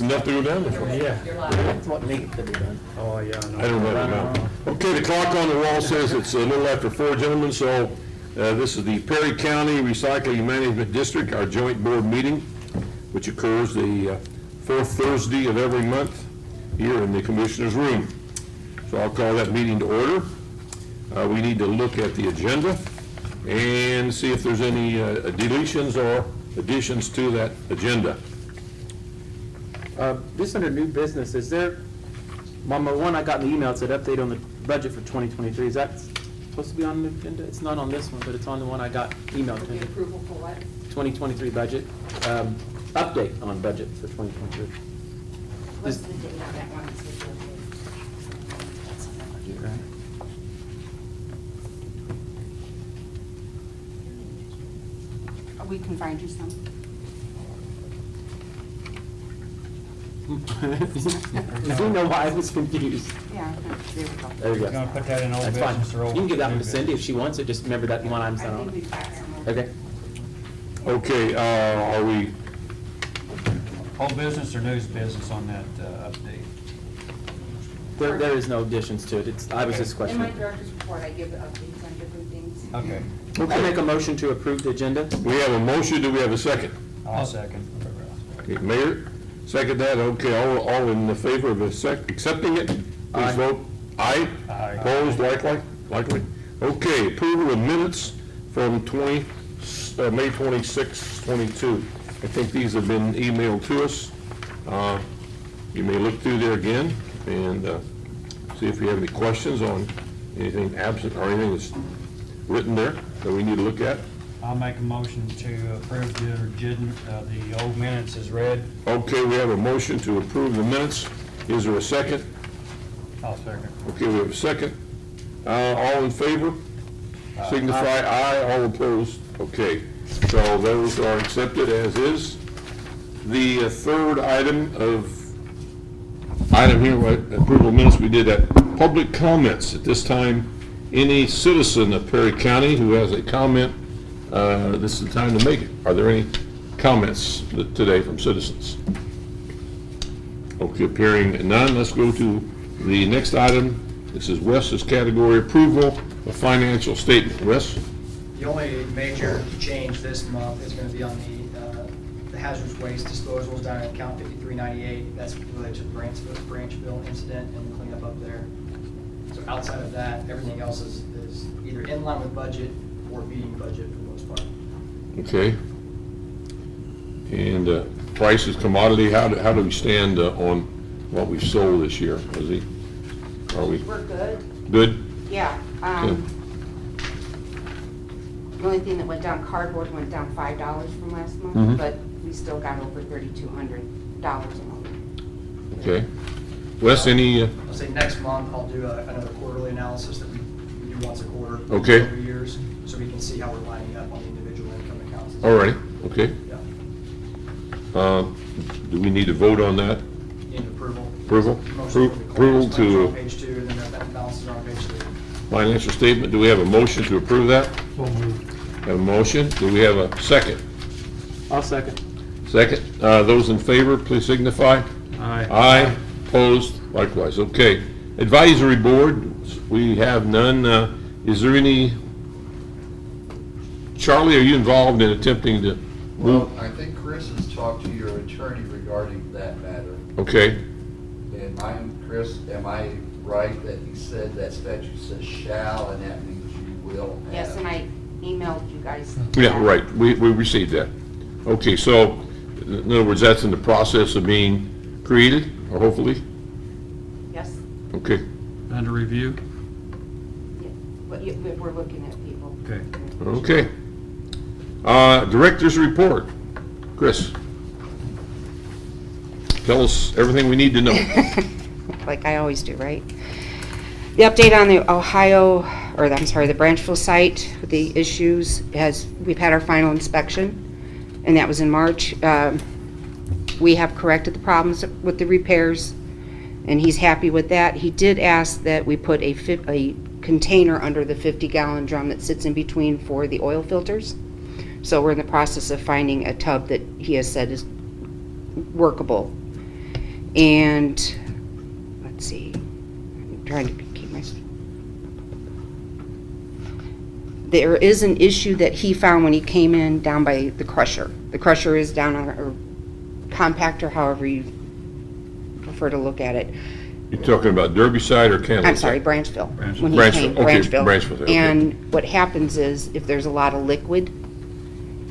That's enough to go down there for. Yeah. That's what needs to be done. Oh, yeah. I don't know now. Okay, the clock on the wall says it's a little after 4, gentlemen, so this is the Perry County Recycling Management District, our joint board meeting, which occurs the fourth Thursday of every month here in the Commissioner's room. So I'll call that meeting to order. We need to look at the agenda and see if there's any deletions or additions to that agenda. This under new business, is there, one I got in the email, it said update on the budget for 2023. Is that supposed to be on the agenda? It's not on this one, but it's on the one I got emailed to me. Approval for what? 2023 budget, update on budget for 2023. What's the date on that one? We can find you some. Do you know why I was confused? Yeah, there we go. There we go. You want to put that in old That's fine. business or You old? can give that one new to Cindy if she wants it. Just remember that one I'm I sent think on. we've got some. Okay. Okay, are we, business? Old business or news business on that update? There is no additions to it. I was just In my questioning. director's report, I give updates on different things. Okay, I make a motion to approve the agenda. we have a motion, do we have a second? I'll second. Okay, Mayor, second that, okay, all in favor of accepting it, please Aye. vote aye. Aye. Opposed, likely? Okay, approval of minutes from May 26, 22. I think these have been emailed to us. You may look through there again and see if you have any questions on anything absent or anything that's written there that we need to look at. I'll make a motion to approve the old minutes as read. Okay, we have a motion to approve the minutes. Is there a second? I'll second. Okay, we have a second. All in favor? Signify aye. All opposed? Okay, so those are accepted as is. The third item here, approval of minutes, we did that. Public comments. At this time, any citizen of Perry County who has a comment, this is the time to make it. Are there any comments today from citizens? Okay, appearing none, let's go to the next item. This is Wes's category, approval of financial statement. Wes? The only major change this month is going to be on the hazardous waste disposals down in account 5398. That's related to the Branchville incident and the cleanup up there. So outside of that, everything else is either in line with budget or beating budget for the most part. Okay. And prices, commodity, how do we stand on what we've sold this year? Are we We're good. good? Yeah. Good. The only thing that went down, cardboard went down $5 from last month, Mhm. but we still got over $3,200 in all. Okay. Wes, any, I'll say next month I'll do another quarterly analysis that we do once a quarter. Okay. Over years, so we can see how we're lining up on the individual income accounts. all right, okay. Yeah. Do we need to vote on that? In approval. Approval? Motion will be Approval closed. to On page 2, and then that balances are on page 3. financial statement, do we have a motion to approve that? So moved. Have a motion, do we have a second? I'll second. Second, those in favor, please signify. Aye. Aye, opposed, likewise, okay. Advisory board, we have none. Is there any, Charlie, are you involved in attempting to move? Well, I think Chris has talked to your attorney regarding that matter. Okay, And Chris, am I right that he said that statute says shall, and that means you will have? Yes, and I emailed you guys. yeah, right, we received that. Okay, so, in other words, that's in the process of being created, or hopefully? Yes. Okay, Under review? Yeah. But we're looking at people. Okay. okay. Director's report. Chris? Tell us everything we need to know. Like I always do, right? The update on the the Branchville site, the issues, we've had our final inspection, and that was in March. We have corrected the problems with the repairs, and he's happy with that. He did ask that we put a container under the 50-gallon drum that sits in between for the oil filters. So we're in the process of finding a tub that he has said is workable. And, let's see, I'm trying to keep my... There is an issue that he found when he came in down by the crusher. The crusher is down on, or compactor, however you prefer to look at it. You're talking about Derby side or Candlestick? I'm sorry, Branchville. When he Branchville, came, okay, Branchville. Branchville, okay. And what happens is, if there's a lot of liquid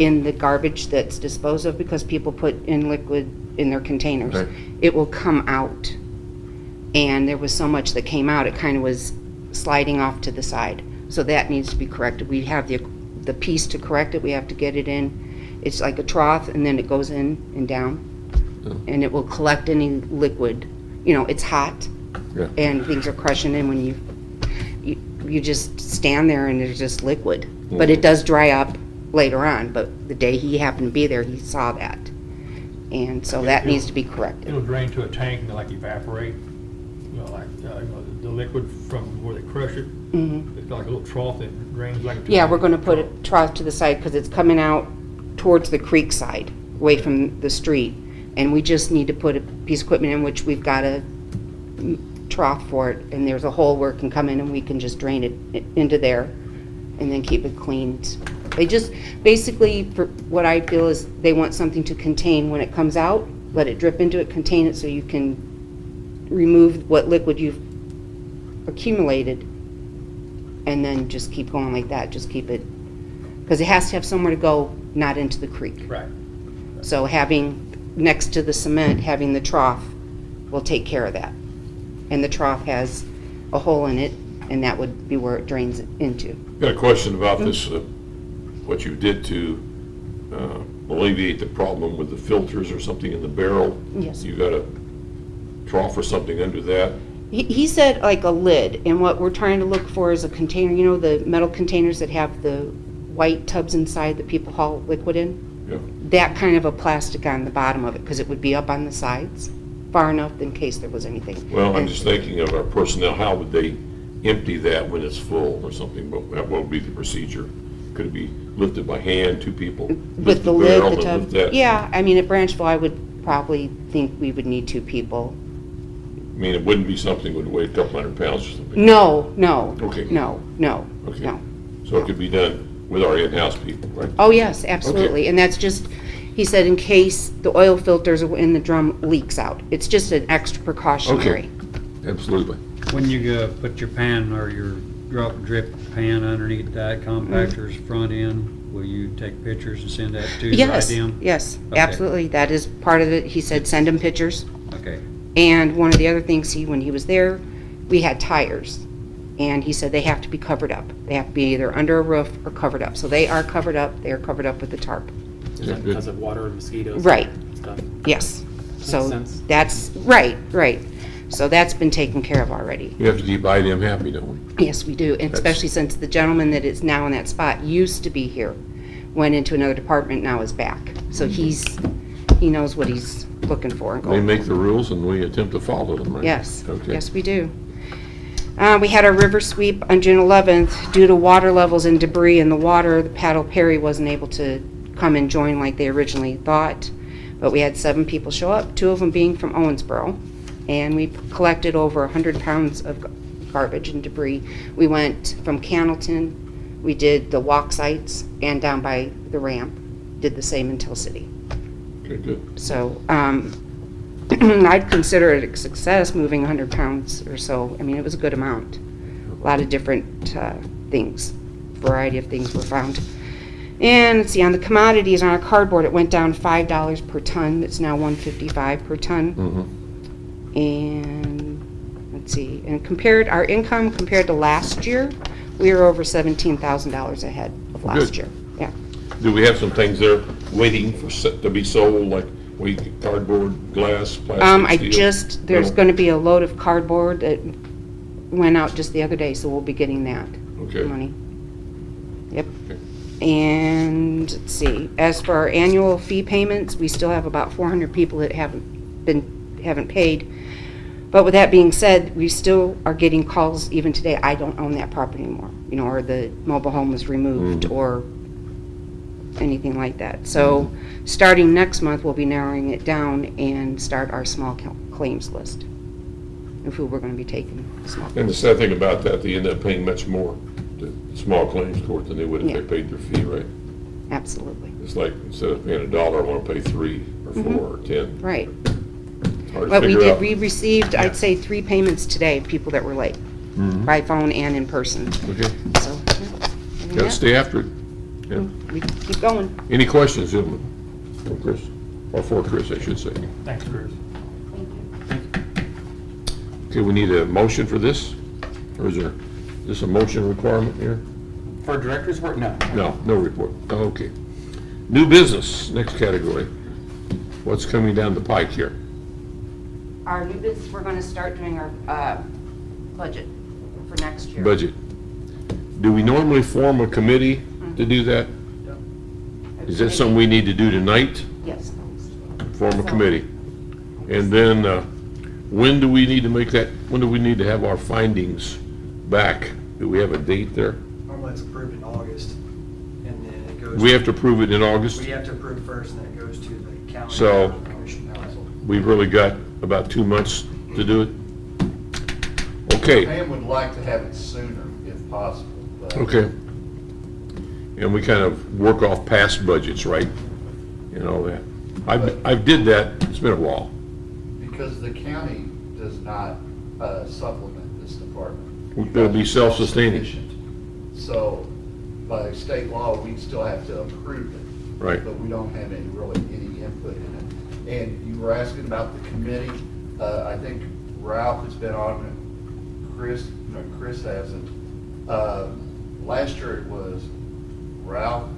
in the garbage that's disposed of, because people put in liquid in their containers, Right. it will come out. And there was so much that came out, it kind of was sliding off to the side. So that needs to be corrected. We have the piece to correct it, we have to get it in. It's like a trough, and then it goes in and down. And it will collect any liquid. You know, it's hot, Yeah. and things are crushing in when you just stand there and there's just liquid. But it does dry up later on, but the day he happened to be there, he saw that. And so that needs to be corrected. It'll drain to a tank and like evaporate, you know, like, the liquid from where they crush it. It's got like a little trough that drains like a. Yeah, we're gonna put a trough to the side, because it's coming out towards the creek side, away from the street. And we just need to put a piece of equipment in, which we've got a trough for it, and there's a hole where it can come in, and we can just drain it into there and then keep it cleaned. They just, basically, for what I feel is they want something to contain when it comes out, let it drip into it, contain it, so you can remove what liquid you've accumulated, and then just keep going like that, just keep it, because it has to have somewhere to go, not into the creek. Right. So having, next to the cement, having the trough will take care of that. And the trough has a hole in it, and that would be where it drains into. Got a question about this, what you did to alleviate the problem with the filters or something in the barrel. Yes. You got a trough or something under that? He said like a lid, and what we're trying to look for is a container, you know, the metal containers that have the white tubs inside that people haul liquid in? Yeah. That kind of a plastic on the bottom of it, because it would be up on the sides, far enough in case there was anything. Well, I'm And- just thinking of our personnel, how would they empty that when it's full or something? What would be the procedure? Could it be lifted by hand, two people? With lift the lid, barrel the and tub? lift that? Yeah, I mean, at Branchville, I would probably think we would need 2 people. I mean, it wouldn't be something that would weigh a couple hundred pounds or something? No. Okay. No. Okay. No. So it could be done with our in-house people, right? Oh, yes, absolutely. And that's just, he said, in case the oil filters in the drum leaks out. It's just an extra precautionary. Absolutely. When you go put your pan or your drip pan underneath that compactor's front end, will you take pictures and send that to the Yes, IDM? yes, Okay. absolutely. That is part of it. He said, send him pictures. Okay. And one of the other things, when he was there, we had tires. And he said they have to be covered up. They have to be either under a roof or covered up. So they are covered up. They are covered up with the tarp. Is that because of water and mosquitoes? Right. And stuff? Yes. So Makes sense. that's, right. So that's been taken care of already. We have to keep IDM happy, don't we? Yes, we do, and especially since the gentleman that is now in that spot used to be here, went into another department, now is back. So he knows what he's looking for. and They going make for. the rules and we attempt to follow them, right? Yes, Okay. yes, we do. We had our river sweep on June 11th. Due to water levels and debris in the water, the Paddle Perry wasn't able to come and join like they originally thought. But we had 7 people show up, 2 of them being from Owensboro. And we collected over 100 pounds of garbage and debris. We went from Cannleton, we did the walk sites, and down by the ramp, did the same in Till City. Okay, good. So, I'd consider it a success, moving 100 pounds or so. I mean, it was a good amount. A lot of different things, variety of things were found. And let's see, on the commodities, on our cardboard, it went down $5 per ton. It's now $1.55 per ton. And let's see, and compared, our income compared to last year, we were over $17,000 ahead of last Good. year. Yeah. Do we have some things there waiting to be sold, like cardboard, glass, plastic, steel? There's No? going to be a load of cardboard that went out just the other day, so we'll be getting that Okay. money. Yep. Okay. And let's see, as for our annual fee payments, we still have about 400 people that haven't paid. But with that being said, we still are getting calls even today, I don't own that property anymore, or the mobile home was removed, or anything like that. So, starting next month, we'll be narrowing it down and start our small claims list of who we're gonna be taking small. And the sad thing about that, they end up paying much more to small claims court than they would if Yeah. they paid their fee, right? Absolutely, It's like, instead of paying $1, I want to pay 3 or 4 or 10. right. It's hard to But figure out. we received, I'd say, 3 payments today, of people that were late, Mhm. by phone and in person, Okay, so. got to stay after it. Yeah. We keep going. Any questions, gentlemen? For Chris, or for Chris, I should say. Thanks, Chris. Okay, we need a motion for this? Or is this a motion requirement here? For director's work, no. No, no report. Oh, okay. New business, next category. What's coming down the pike here? Our new business, we're gonna start doing our, budget for next year. Budget. Do we normally form a committee to do that? Is that something we need to do tonight? Yes. Form a committee? And then, when do we need to make that, when do we need to have our findings back? Do we have a date there? Normally it's approved in August, and then it goes. We have to approve it in August? We have to approve first, and then it goes to the county. So- Commission council. We've really got about 2 months to do it? Okay, Pam would like to have it sooner if possible. but- okay. And we kind of work off past budgets, right? You know, that. I did that, it's been a while. Because the county does not supplement this department. It'll be self-sustaining. So by state law, we still have to approve it. Right. But we don't have any input in it. And you were asking about the committee. I think Ralph has been on it. Chris hasn't. Last year it was Ralph,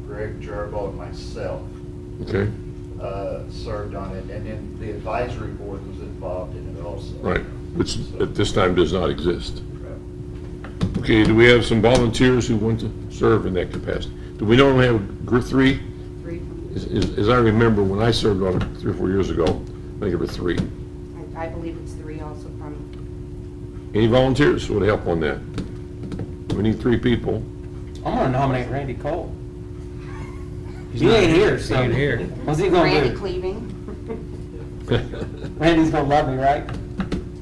Greg Jarbo, and myself Okay, served on it, and then the advisory board was involved in it also. right, which at this time does not exist. Okay, do we have some volunteers who want to serve in that capacity? Do we normally have group 3? 3. As I remember, when I served on it 3 or 4 years ago, I think it was 3. I believe it's 3 also from, Any volunteers would help on that? We need 3 people. I'm gonna nominate Randy Cole. He ain't here, so. He ain't here. What's he gonna Randy do? Cleaving. Randy's gonna love me, right?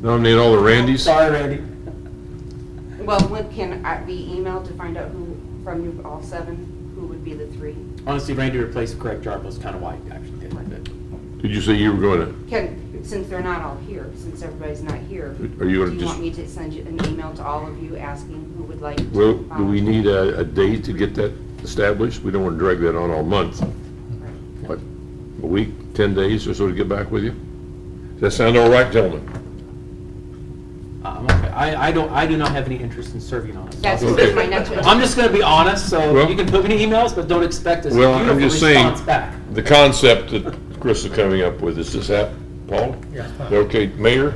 Nominate all the Randys? Sorry, Randy. Well, when can I be emailed to find out who, from you all 7, who would be the 3? Honestly, Randy replaced Greg Jarbo's kind of why he actually did it. Did you say you were going to, Since they're not all here, since everybody's not here, are you do going to you just, want me to send you an email to all of you asking who would like to? well, do we need a date to get that established? We don't want to drag that on all month. What, a week, 10 days or so to get back with you? Does that sound all right, gentlemen? Okay. I do not have any interest in serving on it. That's Okay. my next one. I'm just gonna be honest, so Well- you can put me in emails, but don't expect a Well, I'm beautiful just saying, response back. the concept that Chris is coming up with, is this that, Paul? Yeah, it's fine. Okay, Mayor?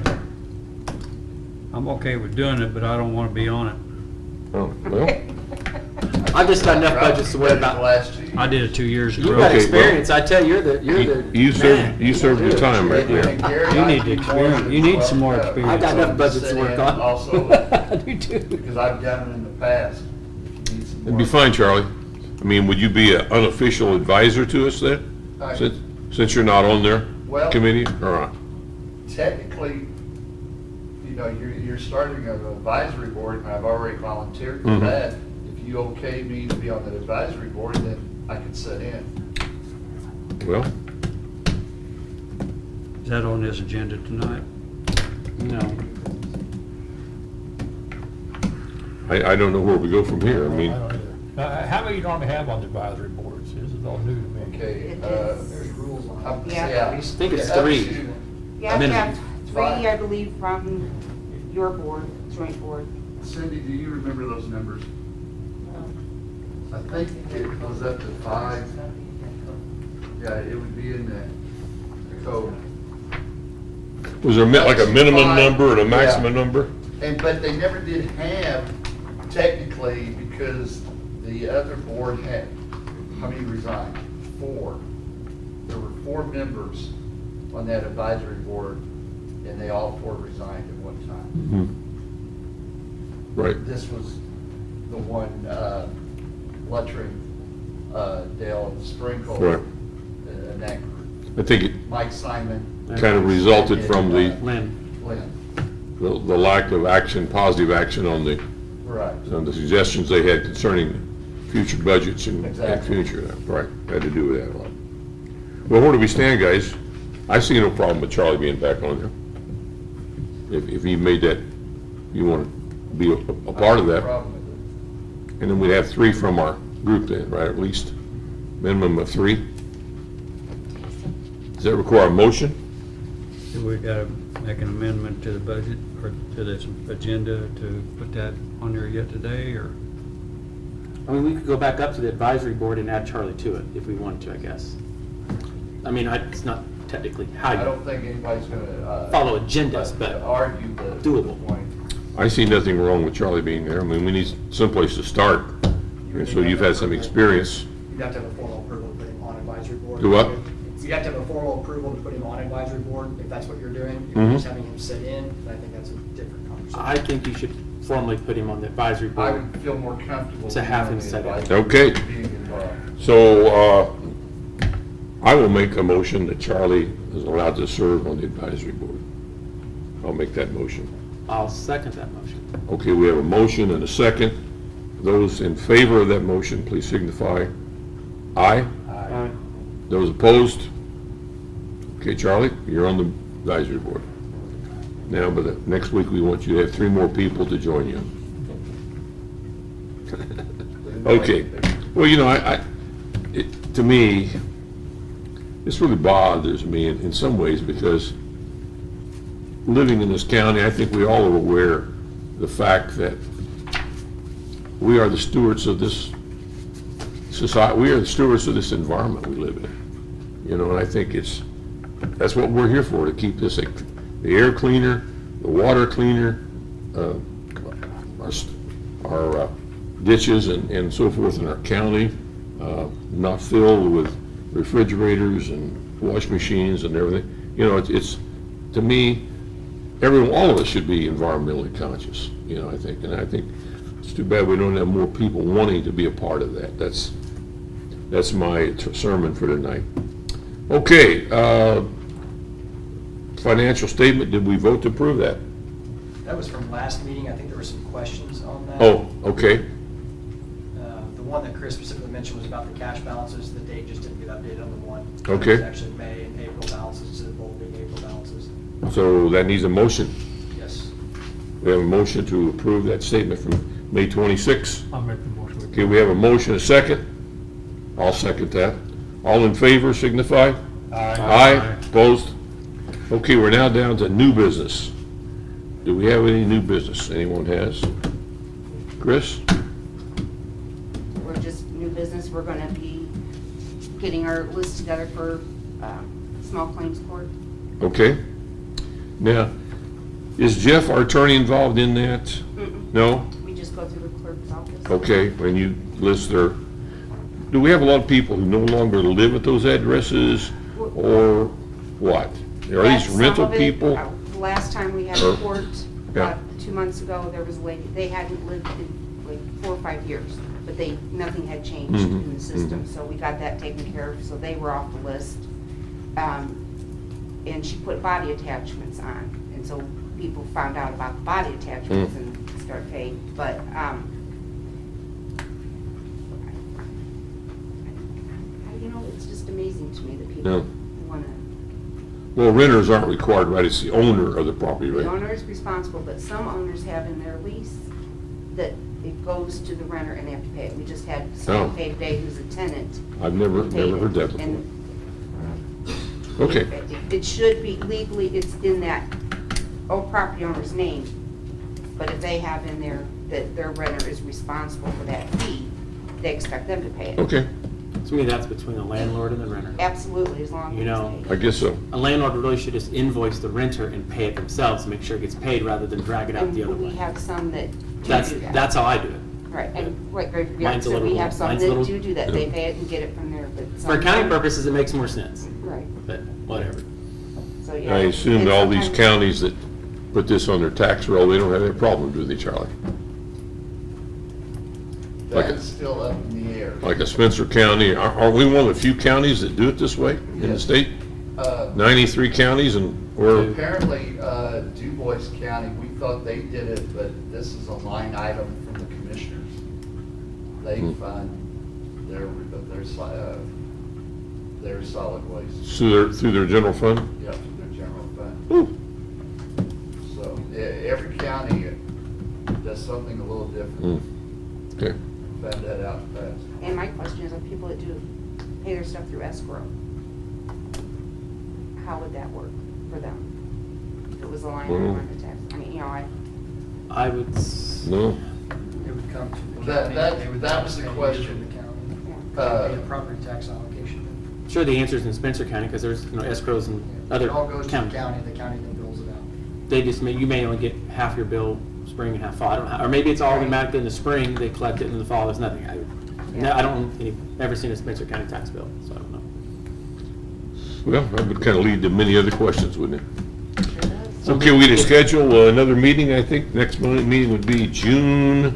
I'm okay with doing it, but I don't want to be on it. Oh, well, I've just got enough Ralph budgets to worry did it the about. last 2 years. I did it 2 years You ago. got Okay, well- experience, I tell you, you're the you man. served your time right And there. Gary, You I need do experience. more You need as some more well. experience. I've got enough budgets to Sit work in on. Also, I do too. because I've done it in the past. Need some It'd be more. fine, Charlie. I mean, would you be an unofficial advisor to us then? I- Since you're not on their Well- committee, or not? Technically, you're starting an advisory board, and I've already volunteered for Mhm. that. If you okay me to be on that advisory board, then I can sit in. Well, Is that on this agenda tonight? No. I don't know where we go from here. I I mean, don't either. How many you normally have on the advisory boards? This is all new to me. Okay. It is. There's rules on I'm- it. Yeah. I think it's up to- 3. You have to Minimum. have 3, I believe, from your board, joint board. Cindy, do you remember those numbers? I think it was up to 5. Yeah, it would be in the code. was there like a minimum Five. number and a Yeah. maximum number? But they never did have, technically, because the other board had, how many resigned? 4. There were 4 members on that advisory board, and they all 4 resigned at one time. Right. This was the one, Luttering Dale Sprinkle. Right. And that, I think it Mike Simon. kind of resulted from the Lynn, lack of action, positive action on the Right. suggestions they had concerning future budgets and Exactly. future, right, had to do with that a lot. Well, where do we stand, guys? I see no problem with Charlie being back on there. If you made that, you want to be a part of that. Problem with it. And then we'd have 3 from our group then, right, at least, minimum of 3. Does that require a motion? Do we gotta make an amendment to the budget or to this agenda to put that on there yet today, or? I mean, we could go back up to the advisory board and add Charlie to it if we wanted to, I guess. I mean, it's not technically how I you don't think anybody's gonna. follow agendas, but Argue the. doable. Point. I see nothing wrong with Charlie being there. I mean, we need someplace to start. And so you've had some experience. You'd have to have a formal approval to put him on advisory board. Do what? You'd have to have a formal approval to put him on advisory board, if that's what you're doing. If Mhm. you're just having him sit in, then I think that's a different conversation. I think you should formally put him on the advisory I board. would feel more comfortable. To have being him on set the it. advisory Okay. board, being involved. So, I will make a motion that Charlie is allowed to serve on the advisory board. I'll make that motion. I'll second that motion. Okay, we have a motion and a second. Those in favor of that motion, please signify aye. Those opposed? Okay, Charlie, you're on the advisory board. Now, but next week, we want you to have 3 more people to join you. Okay. Well, you know, to me, this really bothers me in some ways because living in this county, I think we all are aware of the fact that we are the stewards of this society. We are the stewards of this environment we live in. You know, and I think that's what we're here for, to keep this, the air cleaner, the water cleaner, our ditches and so forth in our county, not filled with refrigerators and wash machines and everything. You know, it's to me, all of us should be environmentally conscious, you know, I think. And I think it's too bad we don't have more people wanting to be a part of that. That's my sermon for tonight. Okay, financial statement, did we vote to approve that? That was from last meeting. I think there were some questions on that. Oh, okay, The one that Chris specifically mentioned was about the cash balances. The date just didn't get updated on the one. Okay. It was actually May and April balances instead of both being April balances. so that needs a motion. Yes. We have a motion to approve that statement from May 26. I'll make the motion. Okay, we have a motion, a second. I'll second that. All in favor signify. Aye. Opposed? Okay, we're now down to new business. Do we have any new business? Anyone has? Chris? We're just new business, we're gonna be getting our list together for, small claims court. Okay. Now, is Jeff, our attorney, involved in that? Mm-mm. No? We just go through the clerk's office. Okay, when you list their, do we have a lot of people who no longer live at those addresses, or what? Are That's these some rental of it. people? The last time we had Or- a court, Yeah. about 2 months ago, there was a lady, they hadn't lived in like 4 or 5 years, but nothing had changed Mhm, in the system, mhm. so we got that taken care of, so they were off the list. And she put body attachments on, and so people found out about the body attachments Mm. and started paying, but, you know, it's just amazing to me that Yeah. people wanna. Well, renters aren't required, right? It's the owner of the property, The right? owner is responsible, but some owners have in their lease that it goes to the renter and they have to pay it. We just had Oh. someone pay today who's a tenant. I've never who paid heard it. that before. And Okay, it should be legally, it's in that property owner's name, but if they have in there that their renter is responsible for that fee, they expect them to pay it. okay, To me, that's between the landlord and the renter. Absolutely, as long as You know, it's I paid. guess so. A landlord really should just invoice the renter and pay it themselves to make sure it gets paid rather than drag it out the other And we way. have some that do That's, do that. that's how I do it. Right, and like Greg Mine's a said, we little- have some mine's a that little- do that. They pay it and get it from there, but For accounting sometimes- purposes, it makes more sense, Right, but whatever. so yeah. I assume and all these sometimes- counties that put this on their tax roll, they don't have any problem, do they, Charlie? Like That's still up in the air. theirs. Like a Spencer County, are we one of the few counties that do it this way in the Yes. state? 93 counties, and we're, Apparently, Du Bois County, we thought they did it, but this is a line item from the commissioners. They fund their solid waste, through their general fund? yeah, through their general fund. Ooh. So, every county does something a little different. Okay. Found that out fast. And my question is, on people that do pay their stuff through escrow, how would that work for them? If it was a line item on the tax, I mean, I would, No? It would come to the That- county. They would that was the pay it to question. the county. Uh, Pay the property tax allocation. sure the answer's in Spencer County, because there's, escrows in other It all goes to the counties. county, the county then bills it out. They just you may only get half your bill spring and half fall. I don't know, or maybe it's all automatically in the spring, they collect it, and in the fall, there's nothing. I don't, never seen a Spencer County tax bill, so I don't know. Well, that would kind of lead to many other questions, wouldn't it? So Okay, we to schedule another meeting, I think. Next meeting would be June,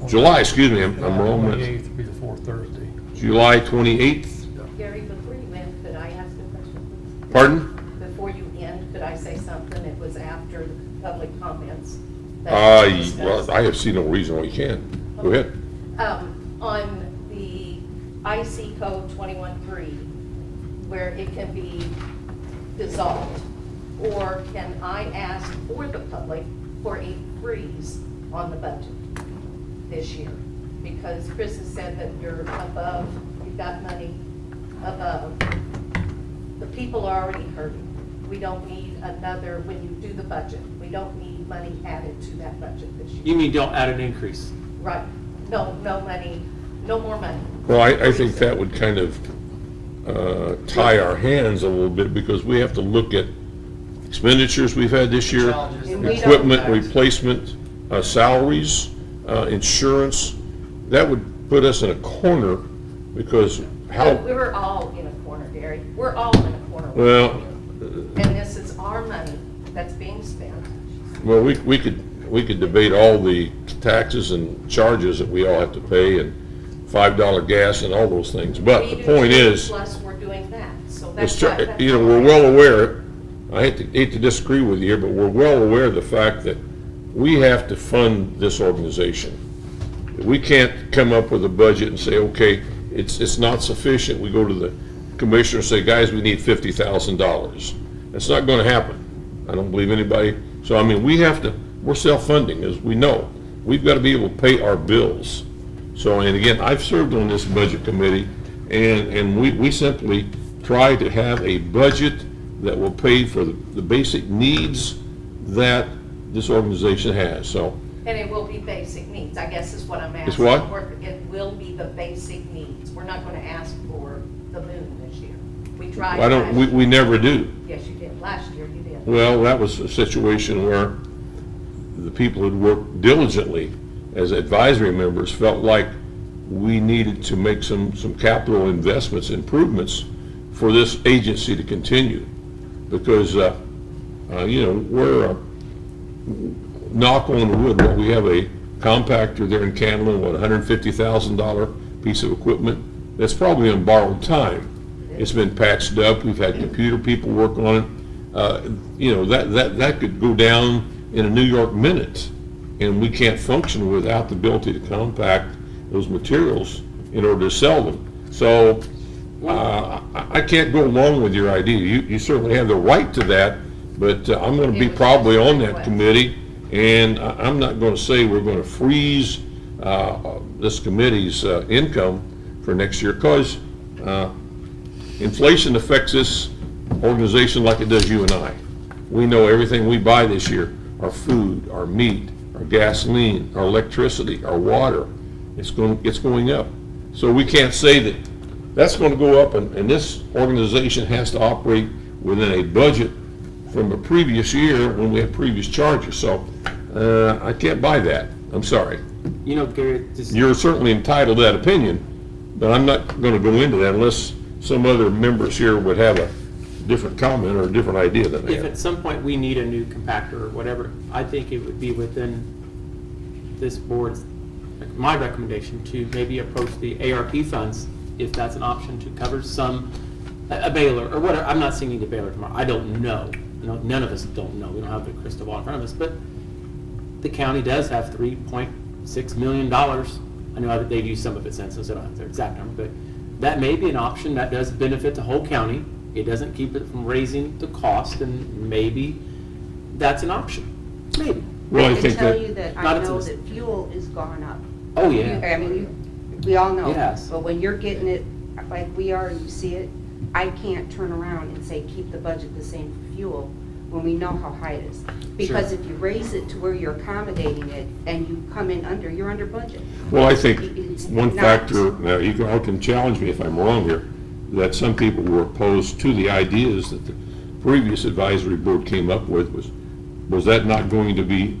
July, excuse me, I'm wrong. 28th would be the fourth Thursday. July 28th. Gary, before you end, could I ask a question, please? Pardon? Before you end, could I say something? It was after the public comments. that we Well, discussed. I have seen no reason why you can't. Go ahead. On the IC code 21.3, where it can be dissolved, or can I ask for the public for a freeze on the budget this year? Because Chris has said that you're above, you've got money above. The people are already hurting. We don't need another, when you do the budget, we don't need money added to that budget this year. You mean don't add an increase? Right, no money, no more money. Well, I think that would kind of tie our hands a little bit, because we have to look at expenditures we've had this year, Challenges And we don't- equipment replacement, salaries, insurance. That would put us in a corner, because how, We're all in a corner, Gary, we're all in a corner. well, And this is our money that's being spent. well, we could debate all the taxes and charges that we all have to pay, and $5 gas and all those things, but We the do point too, is, Plus, we're doing that, so it's, that's why. you know, we're well aware, I hate to disagree with you here, but we're well aware of the fact that we have to fund this organization. We can't come up with a budget and say, okay, it's not sufficient. We go to the commissioner and say, guys, we need $50,000. That's not gonna happen. I don't believe anybody. So, I mean, we're self-funding, as we know. We've gotta be able to pay our bills. So, and again, I've served on this budget committee, and we simply try to have a budget that will pay for the basic needs that this organization has, so. And it will be basic needs, I guess is what I'm asking. It's what? It will be the basic needs. We're not gonna ask for the moon this year. We tried I don't, last we year. never do. Yes, you did. Last year you did. Well, that was a situation where the people who'd worked diligently as advisory members felt like we needed to make some capital investments, improvements for this agency to continue. Because, you know, we're, knock on wood, we have a compactor there in Candleman, what, $150,000 piece of equipment? That's probably on borrowed time. It's been patched up, we've had computer people work on it. You know, that could go down in a New York minute, and we can't function without the ability to compact those materials in order to sell them. So, I can't go along with your idea. You certainly have the right to that, but I'm gonna be probably on that committee, and I'm not gonna say we're gonna freeze this committee's income for next year, because inflation affects this organization like it does you and I. We know everything we buy this year, our food, our meat, our gasoline, our electricity, our water, it's going up. So we can't say that that's going to go up, and this organization has to operate within a budget from a previous year when we had previous charges. So I can't buy that. I'm sorry. You know, Gary, just. You're certainly entitled to that opinion, but I'm not going to go into that unless some other members here would have a different comment or a different idea than If that. at some point we need a new compactor or whatever, I think it would be within this board's my recommendation to maybe approach the ARP funds, if that's an option, to cover some, a baler or whatever. I'm not saying you need a baler tomorrow. I don't know. None of us don't know. We don't have the crystal ball in front of us, but the county does have $3.6 million. I know that they've used some of it since, so I don't have their exact number, but that may be an option that does benefit the whole county. It doesn't keep it from raising the cost, and maybe that's an option. Maybe. Well, I can think tell that, you that Not I a know tennis- that fuel is gone up. Oh, yeah. I mean, we all know. It has. But when you're getting it like we are and you see it, I can't turn around and say, keep the budget the same for fuel when we know how high it is. Because if you raise it to where you're accommodating it and you come in under, you're under budget. well, I think It's one not- factor, now you can challenge me if I'm wrong here, that some people were opposed to the ideas that the previous advisory board came up with was that not going to be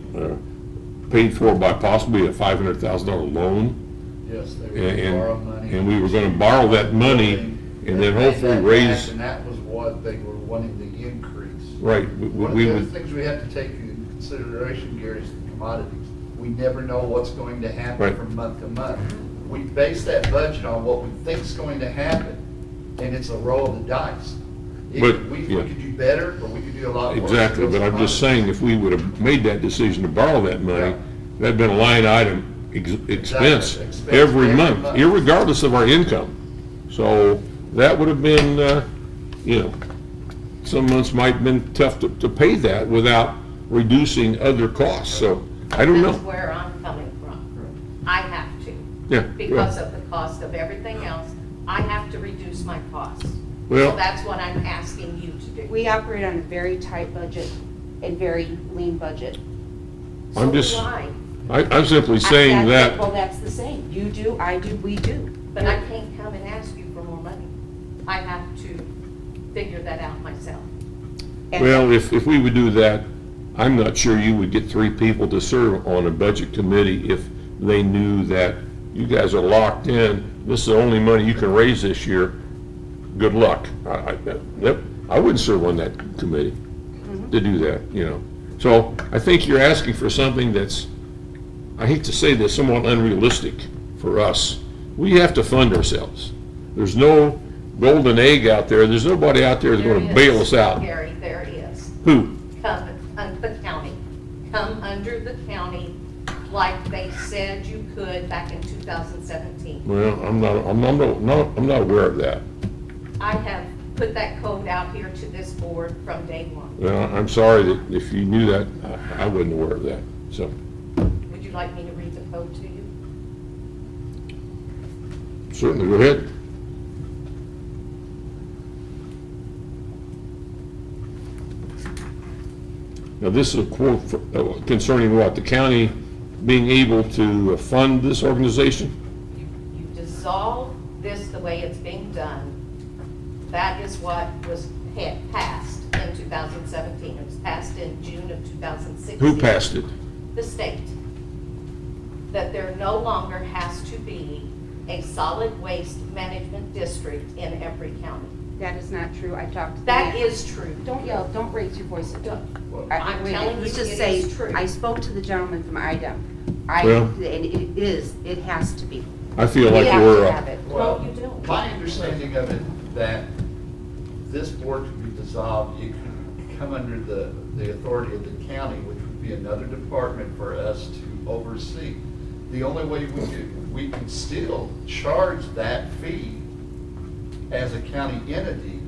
paid for by possibly a $500,000 loan? Yes, they were gonna borrow money. And we were gonna borrow that money and then hopefully That raise, back, and that was what they were wanting to increase. right, One of we the other would, things we have to take into consideration, Gary, is the commodities. We never know what's going to happen Right. from month to month. We base that budget on what we think's going to happen, and it's a roll of the dice. But, We yeah. could do better, or we could do a lot worse. exactly, but I'm just saying, if we would have made that decision to borrow that money, Yeah. that'd been a line item expense Expense every every month, month. irregardless of our income. So that would have been, some months might have been tough to pay that without reducing other costs, so I don't That's know. where I'm coming from. I have to. Yeah, Because well, of the cost of everything else, I have to reduce my costs. Well- So that's what I'm asking you to do. We operate on a very tight budget and very lean budget. I'm So do just, I. I'm simply saying that, Well, that's the same. You do, I do, we do. But I can't come and ask you for more money. I have to figure that out myself. And- well, if we would do that, I'm not sure you would get 3 people to serve on a budget committee if they knew that you guys are locked in, this is the only money you can raise this year, good luck. I wouldn't serve on that committee to do that, So I think you're asking for something that's, I hate to say this, somewhat unrealistic for us. We have to fund ourselves. There's no golden egg out there, there's nobody out there that's There gonna is, bail us out. Gary, there is. Who? Come under the county. Come under the county like they said you could back in 2017. Well, I'm not aware of that. I have put that code out here to this board from day one. Well, I'm sorry that if you knew that, I wasn't aware of that, so. Would you like me to read the code to you? Certainly, go ahead. Now, this is a quote concerning what? The county being able to fund this organization? You dissolve this the way it's being done. That is what was passed in 2017. It was passed in June of 2016. Who passed it? The state. That there no longer has to be a solid waste management district in every county. That is not true. I talked to the That man. is true. Don't yell, don't raise your voice at me. I'm Wait, telling let's you, just it say, is true. I spoke to the gentleman from IDEM. Well- And it has to be. I feel We like have we're, to have it. No, you don't. My understanding of it, that this board could be dissolved, it could come under the authority of the county, which would be another department for us to oversee. The only way we could still charge that fee as a county entity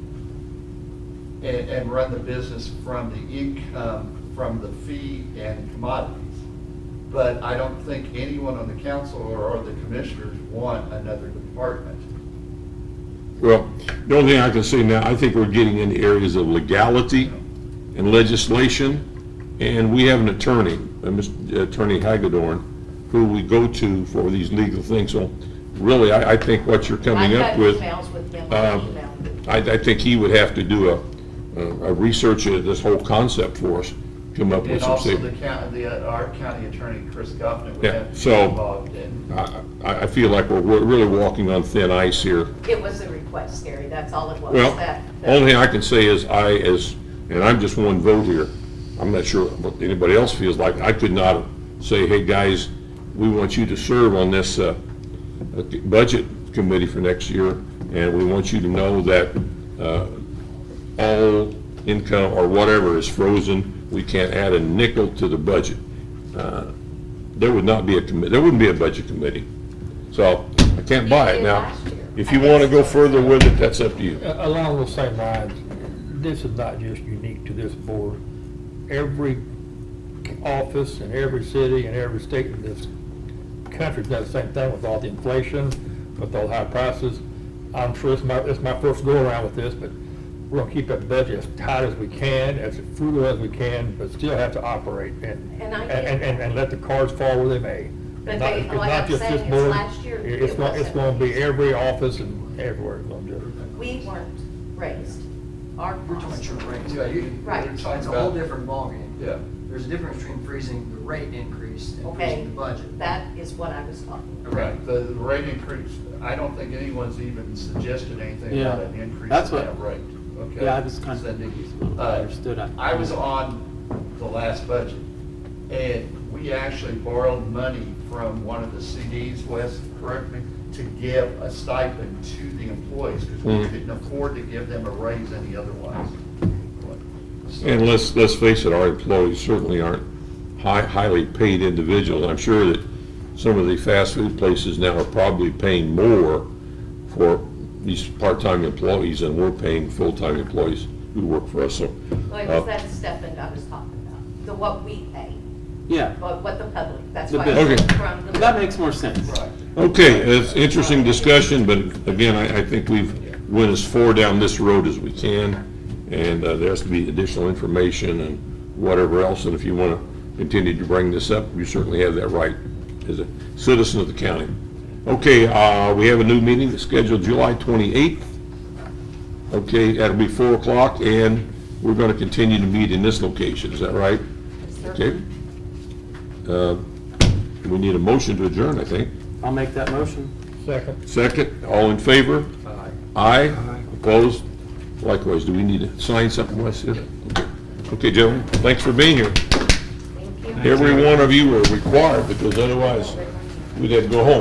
and run the business from the income from the fee and commodities. But I don't think anyone on the council or the commissioners want another department. well, the only thing I can say now, I think we're getting into areas of legality and legislation, and we have an attorney, Mr. Attorney Hagedorn, who we go to for these legal things. So really, I think what you're coming I've up had with, emails with him on email. I think he would have to do a research of this whole concept for us, come up with And some also statement. our county attorney, Chris Goffman, would Yeah, have to be so- involved in. I feel like we're really walking on thin ice here. It was a request, Gary, that's all it was. Well, That- only thing I can say is and I'm just one vote here, I'm not sure what anybody else feels like, I could not say, hey, guys, we want you to serve on this budget committee for next year, and we want you to know that all income or whatever is frozen. We can't add a nickel to the budget. There would not be a there wouldn't be a budget committee. So I can't buy it. Now, if you want to go further with it, that's up to you. Along those same lines, this is not just unique to this board. Every office in every city and every state in this country does the same thing with all the inflation, with all the high prices. I'm sure it's my first go around with this, but we're gonna keep that budget as tight as we can, as frugal as we can, but still have to operate and let the cards fall where they may. But Not- they, it's like not I'm just this saying, it's board. last year. It's wasn't. gonna be every office and everywhere it's gonna do it. We weren't raised. Our We're talking costs. about your rates. Yeah, you- Right. you're It's talking a whole about- different ballgame. Yeah. There's a difference between freezing the rate increase and Okay, freezing the budget. that is what I was talking about. Right, the rate increase, I don't think anyone's even suggested anything Yeah, about an increase in that's what- that rate, okay? Yeah, I was kind of Cindy, confused. I understood. I was on the last budget, and we actually borrowed money from one of the CDs, Wes, correct me, to give a stipend to the employees, because we couldn't afford to give them a raise any otherwise. So- And let's face it, our employees certainly aren't highly paid individuals. I'm sure that some of the fast food places now are probably paying more for these part-time employees than we're paying full-time employees who work for us. So, Well, it was that stipend I was talking about, the what we pay, Yeah, what the public, that's The why bill. it's Okay. from the. that makes more sense. Right. okay, it's interesting discussion, but again, I think we've went as far down this road as we can, and there has to be additional information and whatever else, and if you want to continue to bring this up, you certainly have that right as a citizen of the county. Okay, we have a new meeting that's scheduled July 28th. Okay, that'll be 4 o'clock, and we're going to continue to meet in this location, is that right? Okay. We need a motion to adjourn, I think. I'll make that motion. Second. Second, all in favor? Aye. Opposed? Likewise, do we need to sign something, Wes? Okay. Okay, gentlemen, thanks for being here. Thank you. Every one of you are required, because otherwise we'd have to go home.